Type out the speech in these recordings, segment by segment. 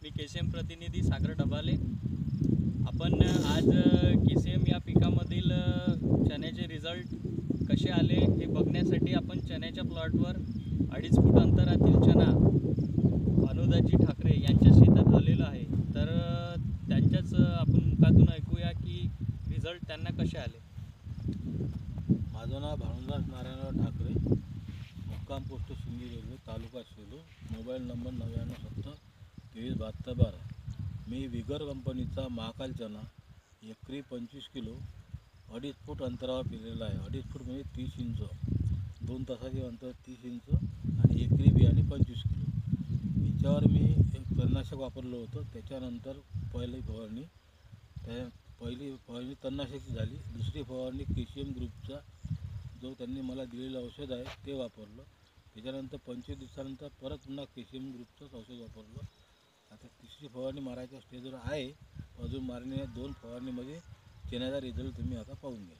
मी KCM प्रतिनिधी सागर डबाले। आपण आज KCM या पिकामधील चण्याचे रिझल्ट कसे आले हे बघण्यासाठी आपण चण्याच्या प्लॉटवर 2.5 फूट अंतरातील चणा अनुदाजी ठाकरे यांच्या शेतात आलेलो आहे। तर त्यांच्याच आपण मुखातून ऐकूया की रिझल्ट त्यांना कसे आले। माझं नाव भानुदास नारायणराव ठाकरे, मुक्काम पोस्ट शिंदी रेल्वे, तालुका सेलू, मोबाईल नंबर 9970237212। मी विगर कंपनीचा महाकाल चणा एकरी 25 किलो 2.5 फूट अंतरावर पेरलेला आहे। 2.5 फूट म्हणजे 30 इंच, 2 तासाचे अंतर 30 इंच आणि एकरी बियाणे 25 किलो। याच्यावर मी एक तणनाशक वापरलं होतं। त्याच्यानंतर पहिली फवारणी तणनाशकाची झाली। दुसरी फवारणी KCM ग्रुपचा जो त्यांनी मला दिलेलं औषध आहे ते वापरलं। त्याच्यानंतर 25 दिवसानंतर परत पुन्हा KCM ग्रुपचंच औषध वापरलं। आता तिसरी फवारणी मारायच्या स्टेजवर आहे। अजून मारण्याच्या 2 फवारणीमध्ये चण्याचा रिझल्ट तुम्ही आता पाहून घ्या।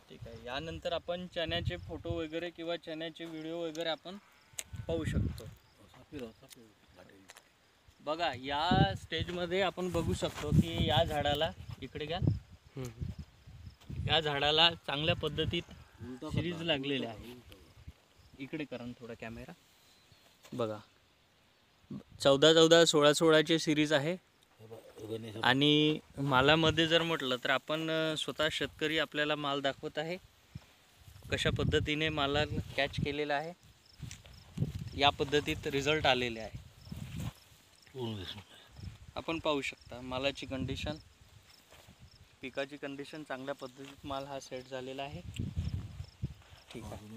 ठीक आहे, यानंतर आपण चण्याचे फोटो वगैरे किंवा चण्याचे व्हिडिओ वगैरे आपण पाहू शकतो। बघा, या स्टेजमध्ये आपण बघू शकतो की या झाडाला इकडे घ्या, या झाडाला चांगल्या पद्धतीत सिरीज लागलेले आहे। इकडे करा थोडा कॅमेरा, बघा 14-14, 16-16चे सिरीज आहे। आणि मालामध्ये जर म्हटलं तर आपण स्वतः शेतकरी आपल्याला माल दाखवत आहे कशा पद्धतीने माला कॅच केलेला आहे। या पद्धतीत रिझल्ट आलेले आहे। आपण पाहू शकता मालाची कंडिशन, पिकाची कंडिशन चांगल्या पद्धतीत माल हा सेट झालेला आहे। ठीक आहे।